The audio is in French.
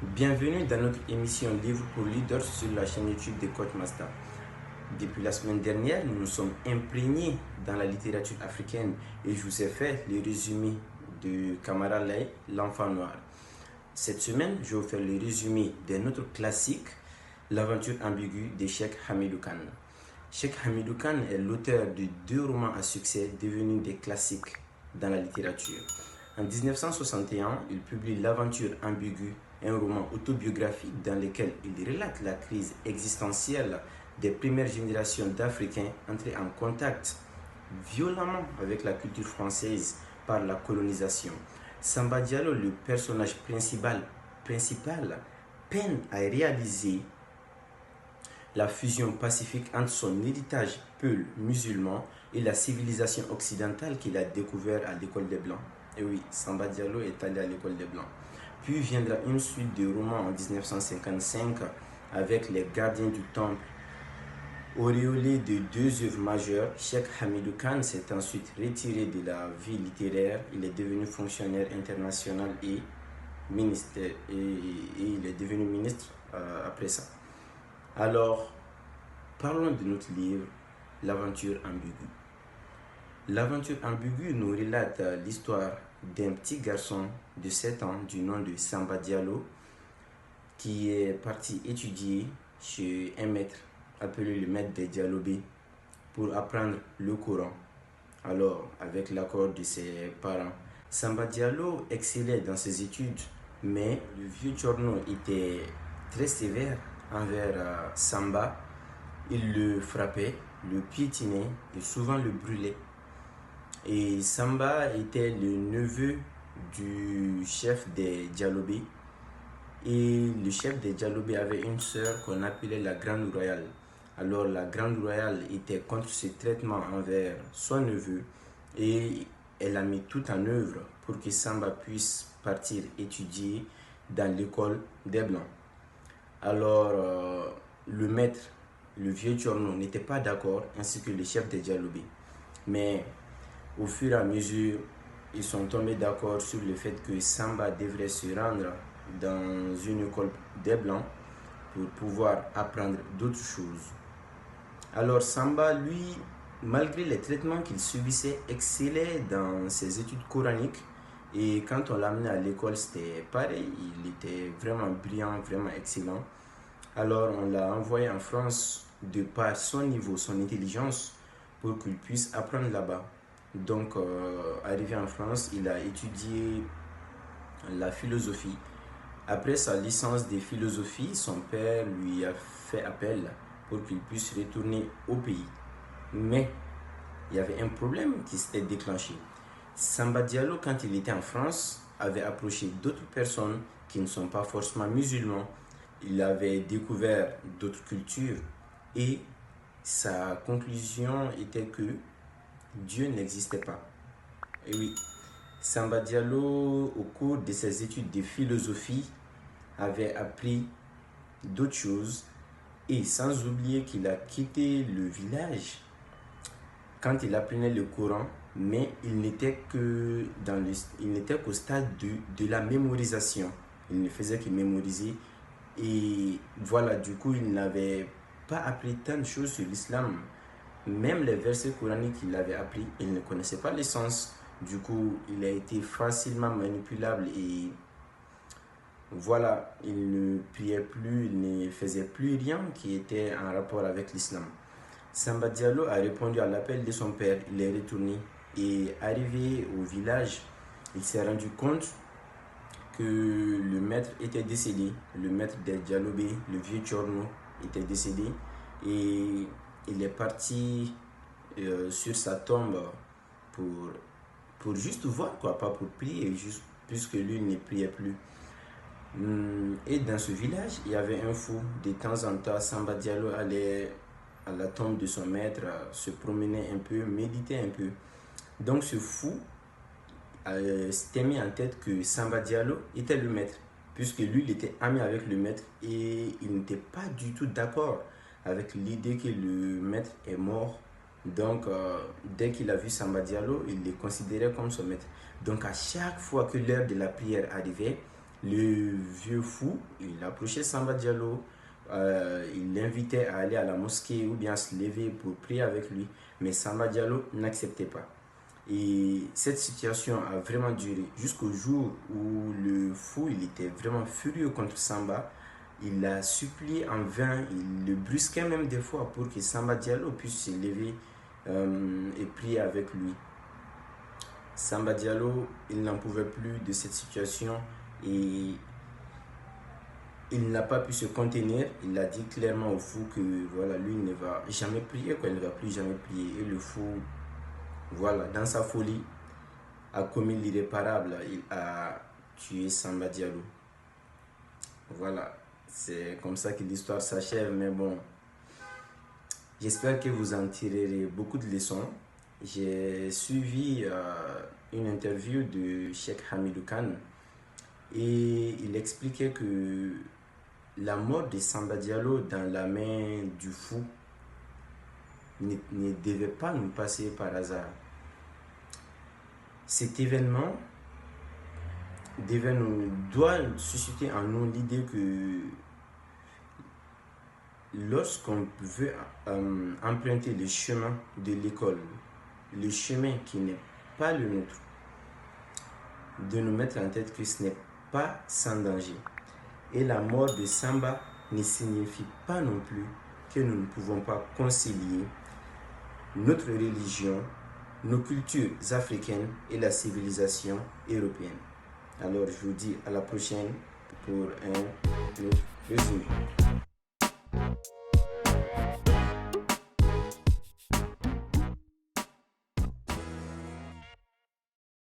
Bienvenue dans notre émission Livre pour Leaders sur la chaîne YouTube de Coach Master. Depuis la semaine dernière, nous nous sommes imprégnés dans la littérature africaine et je vous ai fait le résumé de Kamara Lay, L'Enfant Noir. Cette semaine, je vais vous faire le résumé d'un autre classique, L'aventure ambiguë de Cheikh Hamidou Kane. Cheikh Hamidou Kane est l'auteur de 2 romans à succès devenus des classiques dans la littérature. En 1961, il publie L'aventure ambiguë, un roman autobiographique dans lequel il relate la crise existentielle des premières générations d'Africains entrés en contact violemment avec la culture française par la colonisation. Samba Diallo, le personnage principal, peine à réaliser la fusion pacifique entre son héritage peul musulman et la civilisation occidentale qu'il a découvert à l'école des Blancs. Et oui, Samba Diallo est allé à l'école des Blancs. Puis viendra une suite de romans en 1955 avec Les Gardiens du Temple. Auréolé de 2 œuvres majeures, Cheikh Hamidou Kane s'est ensuite retiré de la vie littéraire. Il est devenu fonctionnaire international et il est devenu ministre après ça. Alors, parlons de notre livre, L'aventure ambiguë. L'aventure ambiguë nous relate l'histoire d'un petit garçon de 7 ans du nom de Samba Diallo qui est parti étudier chez un maître appelé le maître des Dialobés pour apprendre le Coran. Alors, avec l'accord de ses parents, Samba Diallo excellait dans ses études, mais le vieux Tchorno était très sévère envers Samba. Il le frappait, le piétinait et souvent le brûlait. Et Samba était le neveu du chef des Dialobés. Et le chef des Dialobés avait une sœur qu'on appelait la Grande Royale. Alors la Grande Royale était contre ce traitement envers son neveu et elle a mis tout en œuvre pour que Samba puisse partir étudier dans l'école des Blancs. Alors le maître, le vieux Tchorno, n'était pas d'accord, ainsi que le chef des Dialobés. Mais au fur et à mesure, ils sont tombés d'accord sur le fait que Samba devrait se rendre dans une école des Blancs pour pouvoir apprendre d'autres choses. Alors Samba, lui, malgré les traitements qu'il subissait, excellait dans ses études coraniques. Et quand on l'a amené à l'école, c'était pareil. Il était vraiment brillant, vraiment excellent. Alors on l'a envoyé en France de par son niveau, son intelligence, pour qu'il puisse apprendre là-bas. Donc, arrivé en France, il a étudié la philosophie. Après sa licence de philosophie, son père lui a fait appel pour qu'il puisse retourner au pays. Mais il y avait un problème qui s'était déclenché. Samba Diallo, quand il était en France, avait approché d'autres personnes qui ne sont pas forcément musulmans. Il avait découvert d'autres cultures et sa conclusion était que Dieu n'existait pas. Et oui, Samba Diallo, au cours de ses études de philosophie, avait appris d'autres choses et sans oublier qu'il a quitté le village quand il apprenait le Coran, mais il n'était qu'au stade de la mémorisation. Il ne faisait que mémoriser et voilà, du coup, il n'avait pas appris tant de choses sur l'islam. Même les versets coraniques qu'il avait appris, il ne connaissait pas les sens. Du coup, il a été facilement manipulable et voilà, il ne priait plus, il ne faisait plus rien qui était en rapport avec l'islam. Samba Diallo a répondu à l'appel de son père, il est retourné et arrivé au village, il s'est rendu compte que le maître était décédé, le maître des Dialobés, le vieux Tchorno, était décédé et il est parti sur sa tombe pour juste voir, quoi, pas pour prier, juste puisque lui ne priait plus. Et dans ce village, il y avait un fou. De temps en temps, Samba Diallo allait à la tombe de son maître, se promenait un peu, méditait un peu. Donc ce fou s'était mis en tête que Samba Diallo était le maître, puisque lui, il était ami avec le maître et il n'était pas du tout d'accord avec l'idée que le maître est mort. Donc, dès qu'il a vu Samba Diallo, il le considérait comme son maître. Donc, à chaque fois que l'heure de la prière arrivait, Le vieux fou, il approchait Samba Diallo, il l'invitait à aller à la mosquée ou bien à se lever pour prier avec lui, mais Samba Diallo n'acceptait pas. Et cette situation a vraiment duré jusqu'au jour où le fou, il était vraiment furieux contre Samba. Il l'a supplié en vain, il le brusquait même des fois pour que Samba Diallo puisse se lever et prier avec lui. Samba Diallo, il n'en pouvait plus de cette situation et il n'a pas pu se contenir. Il a dit clairement au fou que voilà, lui ne va jamais prier, quoi, il ne va plus jamais prier. Et le fou, voilà, dans sa folie, a commis l'irréparable. Il a tué Samba Diallo. Voilà, c'est comme ça que l'histoire s'achève. Mais bon, j'espère que vous en tirerez beaucoup de leçons. J'ai suivi une interview de Cheikh Hamidou Khan et il expliquait que la mort de Samba Diallo dans la main du fou ne devait pas nous passer par hasard. Cet événement doit susciter en nous l'idée que lorsqu'on veut emprunter le chemin de l'école, le chemin qui n'est pas le nôtre, de nous mettre en tête que ce n'est pas sans danger. Et la mort de Samba ne signifie pas non plus que nous ne pouvons pas concilier notre religion, nos cultures africaines et la civilisation européenne. Alors je vous dis à la prochaine pour un autre résumé.